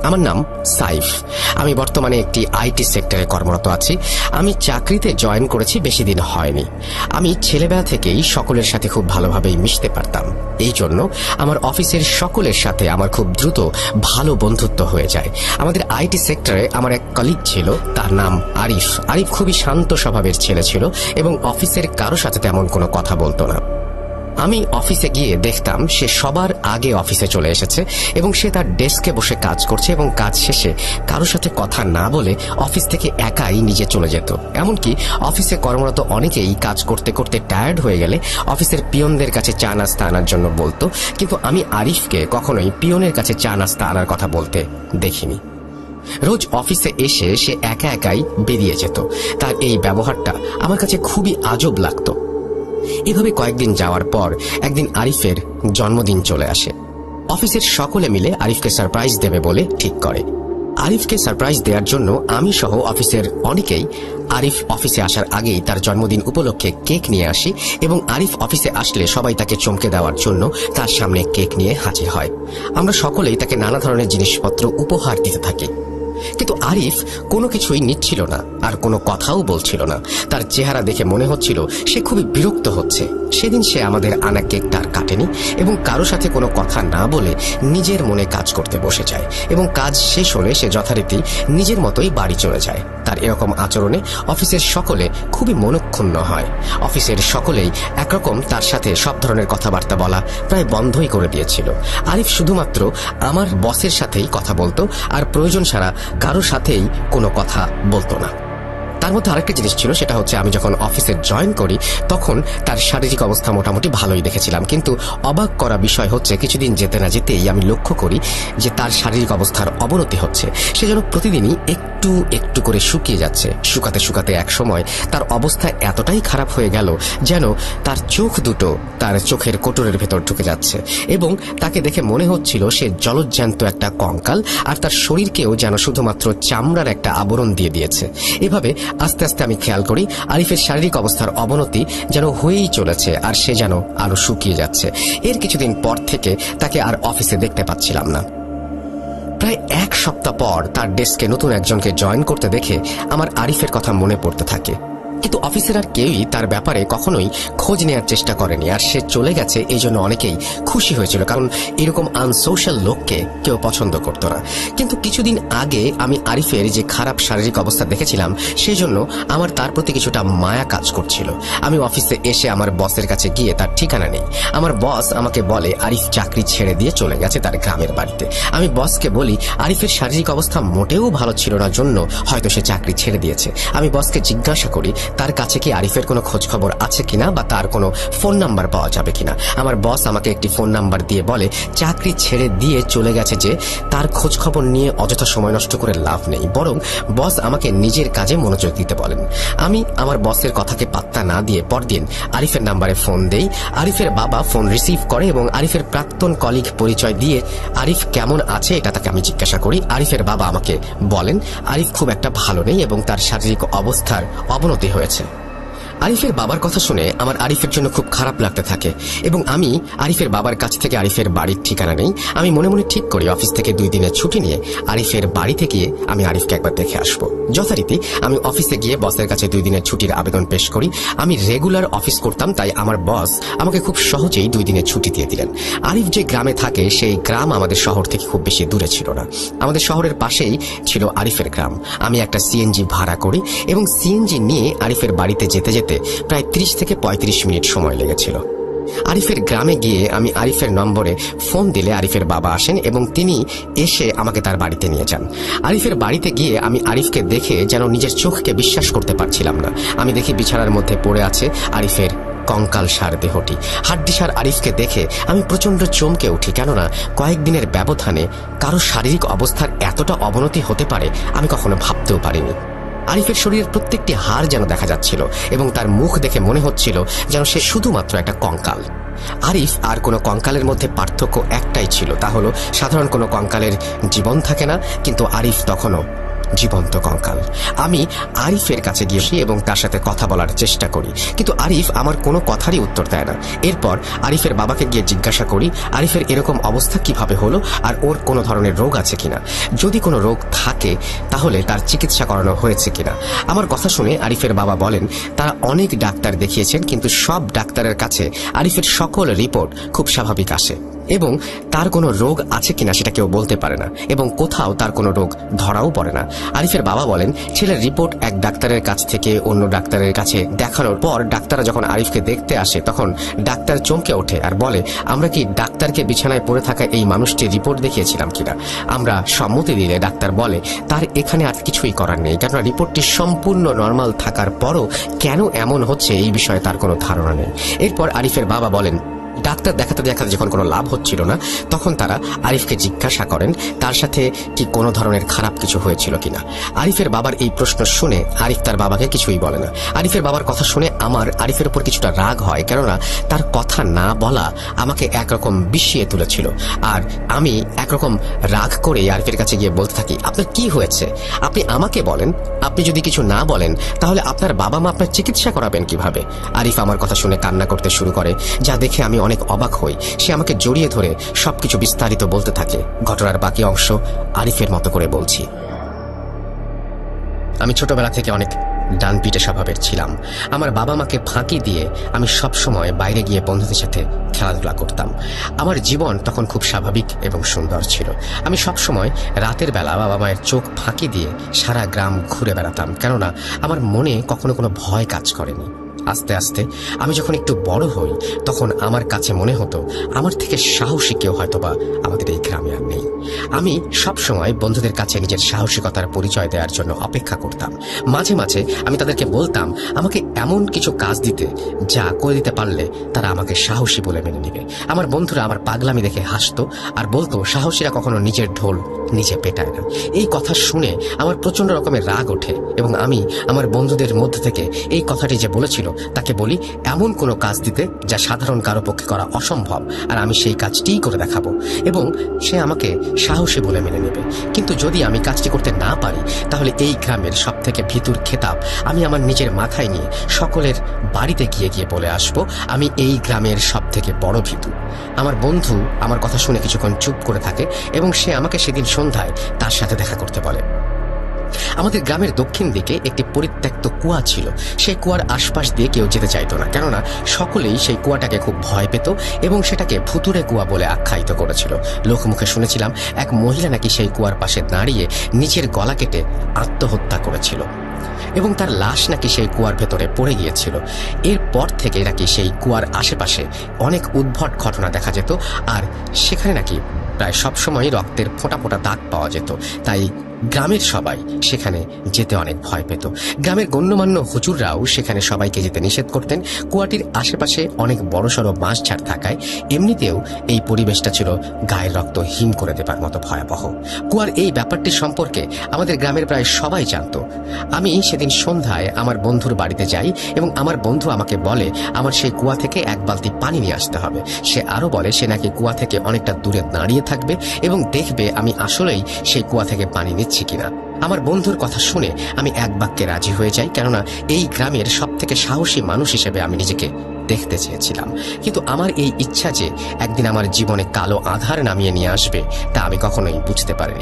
আমার নাম সাইফ। আমি বর্তমানে একটি আইটি সেক্টরে কর্মরত আছি। আমি চাকরিতে জয়েন করেছি, বেশি দিন হয়নি। আমি ছেলেবেলা থেকেই সকলের সাথে খুব ভালোভাবেই মিশতে পারতাম। এই জন্য আমার অফিসের সকলের সাথে আমার খুব দ্রুত ভালো বন্ধুত্ব হয়ে যায়। আমাদের আইটি সেক্টরে আমার এক কলিগ ছিল, তার নাম আরিফ। আরিফ খুবই শান্ত স্বভাবের ছেলে ছিল এবং অফিসের কারো সাথে তেমন কোনো কথা বলতো না। আমি অফিসে গিয়ে দেখতাম সে সবার আগে অফিসে চলে এসেছে এবং সে তার ডেস্কে বসে কাজ করছে এবং কাজ শেষে কারোর সাথে কথা না বলে অফিস থেকে একাই নিজে চলে যেত। এমনকি অফিসে কর্মরত অনেকেই কাজ করতে করতে টায়ার্ড হয়ে গেলে অফিসের পিয়নদের কাছে চা নাস্তা আনার জন্য বলতো, কিন্তু আমি আরিফকে কখনোই পিয়নের কাছে চা নাস্তা আনার কথা বলতে দেখিনি। রোজ অফিসে এসে সে একা একাই বেরিয়ে যেত। তার এই ব্যবহারটা আমার কাছে খুবই আজব লাগতো। এভাবে কয়েকদিন যাওয়ার পর একদিন আরিফের জন্মদিন চলে আসে। অফিসের সকলে মিলে আরিফকে সারপ্রাইজ দেবে বলে ঠিক করে। আরিফকে সারপ্রাইজ দেওয়ার জন্য আমি সহ অফিসের অনেকেই আরিফ অফিসে আসার আগেই তার জন্মদিন উপলক্ষে কেক নিয়ে আসি এবং আরিফ অফিসে আসলে সবাই তাকে চমকে দেওয়ার জন্য তার সামনে কেক নিয়ে হাজির হয়। আমরা সকলেই তাকে নানা ধরনের জিনিসপত্র উপহার দিতে থাকি, কিন্তু আরিফ কোনো কিছুই নিচ্ছিল না আর কোনো কথাও বলছিল না। তার চেহারা দেখে মনে হচ্ছিল সে খুবই বিরক্ত হচ্ছে। সেদিন সে আমাদের আনা কেকটা আর কাটেনি এবং কারো সাথে কোনো কথা না বলে নিজের মনে কাজ করতে বসে যায় এবং কাজ শেষ হলে সে যথারীতি নিজের মতোই বাড়ি চলে যায়। তার এরকম আচরণে অফিসের সকলে খুবই মনক্ষুণ্ণ হয়। অফিসের সকলেই একরকম তার সাথে সব ধরনের কথাবার্তা বলা প্রায় বন্ধই করে দিয়েছিল। আরিফ শুধুমাত্র আমার বসের সাথেই কথা বলতো আর প্রয়োজন ছাড়া কারো সাথেই কোনো কথা বলতো না। তার মধ্যে আরেকটা জিনিস ছিল, সেটা হচ্ছে আমি যখন অফিসে জয়েন করি তখন তার শারীরিক অবস্থা মোটামুটি ভালোই দেখেছিলাম, কিন্তু অবাক করা বিষয় হচ্ছে কিছুদিন যেতে না যেতেই আমি লক্ষ্য করি যে তার শারীরিক অবস্থার অবনতি হচ্ছে। সে যেন প্রতিদিনই একটু একটু করে শুকিয়ে যাচ্ছে। শুকাতে শুকাতে এক সময় তার অবস্থা এতটাই খারাপ হয়ে গেল যেন তার চোখ দুটো তার চোখের কোটরের ভেতর ঢুকে যাচ্ছে এবং তাকে দেখে মনে হচ্ছিল সে জলজ্যান্ত একটা কঙ্কাল আর তার শরীরকেও যেন শুধুমাত্র চামড়ার একটা আবরণ দিয়ে দিয়েছে। এভাবে আস্তে আস্তে আমি খেয়াল করি আরিফের শারীরিক অবস্থার অবনতি যেন হয়েই চলেছে আর সে যেন আরো শুকিয়ে যাচ্ছে। এর কিছুদিন পর থেকে তাকে আর অফিসে দেখতে পাচ্ছিলাম না। প্রায় এক সপ্তাহ পর তার ডেস্কে নতুন একজনকে জয়েন করতে দেখে আমার আরিফের কথা মনে পড়তে থাকে, কিন্তু অফিসের আর কেউই তার ব্যাপারে কখনোই খোঁজ নেওয়ার চেষ্টা করেনি। আর সে চলে গেছে এই জন্য অনেকেই খুশি হয়েছিল, কারণ এরকম আনসোশ্যাল লোককে কেউ পছন্দ করতো না। কিন্তু কিছুদিন আগে আমি আরিফের যে খারাপ শারীরিক অবস্থা দেখেছিলাম সেই জন্য আমার তার প্রতি কিছুটা মায়া কাজ করছিল। আমি অফিসে এসে আমার বসের কাছে গিয়ে তার ঠিকানা নেই। আমার বস আমাকে বলে আরিফ চাকরি ছেড়ে দিয়ে চলে গেছে তার গ্রামের বাড়িতে। আমি বসকে বলি আরিফের শারীরিক অবস্থা মোটেও ভালো ছিল না জন্য হয়তো সে চাকরি ছেড়ে দিয়েছে। আমি বসকে জিজ্ঞাসা করি তার কাছে কি আরিফের কোনো খোঁজ খবর আছে কিনা বা তার কোনো ফোন নাম্বার পাওয়া যাবে কিনা। আমার বস আমাকে একটি ফোন নাম্বার দিয়ে বলে চাকরি ছেড়ে দিয়ে চলে গেছে যে তার খোঁজ খবর নিয়ে অযথা সময় নষ্ট করে লাভ নেই, বরং বস আমাকে নিজের কাজে মনোযোগ দিতে বলেন। আমি আমার বসের কথাকে পাত্তা না দিয়ে পরদিন আরিফের নাম্বারে ফোন দেই। আরিফের বাবা ফোন রিসিভ করে এবং আরিফের প্রাক্তন কলিগ পরিচয় দিয়ে আরিফ কেমন আছে এটা তাকে আমি জিজ্ঞাসা করি। আরিফের বাবা আমাকে বলেন আরিফ খুব একটা ভালো নেই এবং তার শারীরিক অবস্থার অবনতি হয়েছে। আরিফের বাবার কথা শুনে আমার আরিফের জন্য খুব খারাপ লাগতে থাকে এবং আমি আরিফের বাবার কাছ থেকে আরিফের বাড়ির ঠিকানা নেই। আমি মনে মনে ঠিক করি অফিস থেকে 2 দিনের ছুটি নিয়ে আরিফের বাড়িতে গিয়ে আমি আরিফকে একবার দেখে আসবো। যথারীতি আমি অফিসে গিয়ে বসের কাছে 2 দিনের ছুটির আবেদন পেশ করি। আমি রেগুলার অফিস করতাম, তাই আমার বস আমাকে খুব সহজেই 2 দিনের ছুটি দিয়ে দিলেন। আরিফ যে গ্রামে থাকে সেই গ্রাম আমাদের শহর থেকে খুব বেশি দূরে ছিল না। আমাদের শহরের পাশেই ছিল আরিফের গ্রাম। আমি একটা সিএনজি ভাড়া করি এবং সিএনজি নিয়ে আরিফের বাড়িতে যেতে যেতে প্রায় 30 থেকে 35 মিনিট সময় লেগেছিল। আরিফের গ্রামে গিয়ে আমি আরিফের নম্বরে ফোন দিলে আরিফের বাবা আসেন এবং তিনি এসে আমাকে তার বাড়িতে নিয়ে যান। আরিফের বাড়িতে গিয়ে আমি আরিফকে দেখে যেন নিজের চোখকে বিশ্বাস করতে পারছিলাম না। আমি দেখি বিছানার মধ্যে পড়ে আছে আরিফের কঙ্কালসার দেহটি। হাড্ডিসার আরিফকে দেখে আমি প্রচন্ড চমকে উঠি, কেননা কয়েকদিনের ব্যবধানে কারো শারীরিক অবস্থার এতটা অবনতি হতে পারে আমি কখনো ভাবতেও পারিনি। আরিফের শরীরের প্রত্যেকটি হাড় যেন দেখা যাচ্ছিল এবং তার মুখ দেখে মনে হচ্ছিল যেন সে শুধুমাত্র একটা কঙ্কাল। আরিফ আর কোনো কঙ্কালের মধ্যে পার্থক্য একটাই ছিল, তা হলো সাধারণ কোনো কঙ্কালের জীবন থাকে না, কিন্তু আরিফ তখনও জীবন্ত কঙ্কাল। আমি আরিফের কাছে গিয়েছি এবং তার সাথে কথা বলার চেষ্টা করি, কিন্তু আরিফ আমার কোনো কথারই উত্তর দেয় না। এরপর আরিফের বাবাকে গিয়ে জিজ্ঞাসা করি আরিফের এরকম অবস্থা কিভাবে হলো আর ওর কোনো ধরনের রোগ আছে কিনা, যদি কোনো রোগ থাকে তাহলে তার চিকিৎসা করানো হয়েছে কিনা। আমার কথা শুনে আরিফের বাবা বলেন তারা অনেক ডাক্তার দেখিয়েছেন, কিন্তু সব ডাক্তারের কাছে আরিফের সকল রিপোর্ট খুব স্বাভাবিক আসে এবং তার কোনো রোগ আছে কিনা সেটা কেউ বলতে পারে না এবং কোথাও তার কোনো রোগ ধরাও পড়ে না। আরিফের বাবা বলেন ছেলের রিপোর্ট এক ডাক্তারের কাছ থেকে অন্য ডাক্তারের কাছে দেখানোর পর ডাক্তাররা যখন আরিফকে দেখতে আসে তখন ডাক্তার চমকে ওঠে আর বলে আমরা কি ডাক্তারকে বিছানায় পড়ে থাকা এই মানুষটির রিপোর্ট দেখিয়েছিলাম কিনা। আমরা সম্মতি দিলে ডাক্তার বলে তার এখানে আর কিছুই করার নেই, কেননা রিপোর্টটি সম্পূর্ণ নর্মাল থাকার পরও কেন এমন হচ্ছে এই বিষয়ে তার কোনো ধারণা নেই। এরপর আরিফের বাবা বলেন ডাক্তার দেখাতে দেখাতে যখন কোনো লাভ হচ্ছিল না তখন তারা আরিফকে জিজ্ঞাসা করেন তার সাথে কি কোনো ধরনের খারাপ কিছু হয়েছিল কিনা। আরিফের বাবার এই প্রশ্ন শুনে আরিফ তার বাবাকে কিছুই বলে না। আরিফের বাবার কথা শুনে আমার আরিফের উপর কিছুটা রাগ হয়, কেননা তার কথা না বলা আমাকে একরকম বিষিয়ে তুলেছিল। আর আমি একরকম রাগ করে আরিফের কাছে গিয়ে বলতে থাকি আপনার কি হয়েছে, আপনি আমাকে বলেন, আপনি যদি কিছু না বলেন তাহলে আপনার বাবা মা আপনার চিকিৎসা করাবেন কিভাবে। আরিফ আমার কথা শুনে কান্না করতে শুরু করে, যা দেখে আমি অনেক অবাক হই। সে আমাকে জড়িয়ে ধরে সবকিছু বিস্তারিত বলতে থাকে। ঘটনার বাকি অংশ আরিফের মতো করে বলছি। আমি ছোটবেলা থেকে অনেক ডানপিটে স্বভাবের ছিলাম। আমার বাবা মাকে ফাঁকি দিয়ে আমি সব সময় বাইরে গিয়ে বন্ধুদের সাথে খেলাধুলা করতাম। আমার জীবন তখন খুব স্বাভাবিক এবং সুন্দর ছিল। আমি সব সময় রাতের বেলা বাবা মায়ের চোখ ফাঁকি দিয়ে সারা গ্রাম ঘুরে বেড়াতাম, কেননা আমার মনে কখনো কোনো ভয় কাজ করেনি। আস্তে আস্তে আমি যখন একটু বড় হই তখন আমার কাছে মনে হতো আমার থেকে সাহসী কেউ হয়তোবা আমাদের এই গ্রামে আর নেই। আমি সব সময় বন্ধুদের কাছে নিজের সাহসিকতার পরিচয় দেওয়ার জন্য অপেক্ষা করতাম। মাঝে মাঝে আমি তাদেরকে বলতাম আমাকে এমন কিছু কাজ দিতে যা করে দিতে পারলে তারা আমাকে সাহসী বলে মেনে নেবে। আমার বন্ধুরা আমার পাগলামি দেখে হাসতো আর বলতো সাহসীরা কখনো নিজের ঢোল নিজে পেটায় না। এই কথা শুনে আমার প্রচন্ড রকমের রাগ ওঠে এবং আমি আমার বন্ধুদের মধ্যে থেকে এই কথাটি যে বলেছিল তাকে বলি এমন কোনো কাজ দিতে যা সাধারণ কারো পক্ষে করা অসম্ভব, আর আমি সেই কাজটিই করে দেখাবো এবং সে আমাকে সাহসী বলে মেনে নেবে। কিন্তু যদি আমি কাজটি করতে না পারি তাহলে এই গ্রামের সব থেকে ভীতুর খেতাব আমি আমার নিজের মাথায় নিয়ে সকলের বাড়িতে গিয়ে গিয়ে বলে আসবো আমি এই গ্রামের সব থেকে বড় ভীতু। আমার বন্ধু আমার কথা শুনে কিছুক্ষণ চুপ করে থাকে এবং সে আমাকে সেদিন সন্ধ্যায় তার সাথে দেখা করতে বলে। আমাদের গ্রামের দক্ষিণ দিকে একটি পরিত্যক্ত কুয়া ছিল। সেই কুয়ার আশপাশ দিয়ে কেউ যেতে চাইতো না, কেননা সকলেই সেই কুয়াটাকে খুব ভয় পেত এবং সেটাকে ভুতুড়ে কুয়া বলে আখ্যায়িত করেছিল। লোকমুখে শুনেছিলাম এক মহিলা নাকি সেই কুয়ার পাশে দাঁড়িয়ে নিজের গলা কেটে আত্মহত্যা করেছিল এবং তার লাশ নাকি সেই কুয়ার ভেতরে পড়ে গিয়েছিল। এরপর থেকে নাকি সেই কুয়ার আশেপাশে অনেক উদ্ভট ঘটনা দেখা যেত আর সেখানে নাকি প্রায় সবসময় রক্তের ফোঁটা ফোঁটা দাগ পাওয়া যেত। তাই গ্রামের সবাই সেখানে যেতে অনেক ভয় পেত। গ্রামের গণ্যমান্য হুজুররাও সেখানে সবাইকে যেতে নিষেধ করতেন। কুয়াটির আশেপাশে অনেক বড়সড় বাঁশঝাড় থাকায় এমনিতেও এই পরিবেশটা ছিল গায়ের রক্ত হিম করে দেবার মতো ভয়াবহ। কুয়ার এই ব্যাপারটি সম্পর্কে আমাদের গ্রামের প্রায় সবাই জানত। আমি সেদিন সন্ধ্যায় আমার বন্ধুর বাড়িতে যাই এবং আমার বন্ধু আমাকে বলে আমার সেই কুয়া থেকে এক বালতি পানি নিয়ে আসতে হবে। সে আরো বলে সে নাকি কুয়া থেকে অনেকটা দূরে দাঁড়িয়ে থাকবে এবং দেখবে আমি আসলেই সেই কুয়া থেকে পানি নিচ্ছি কিনা। আমার বন্ধুর কথা শুনে আমি এক বাক্যে রাজি হয়ে যাই, কেননা এই গ্রামের সব থেকে সাহসী মানুষ হিসেবে আমি নিজেকে দেখতে চেয়েছিলাম। কিন্তু আমার এই ইচ্ছা যে একদিন আমার জীবনে কালো আধার নামিয়ে নিয়ে আসবে তা আমি কখনোই বুঝতে পারিনি।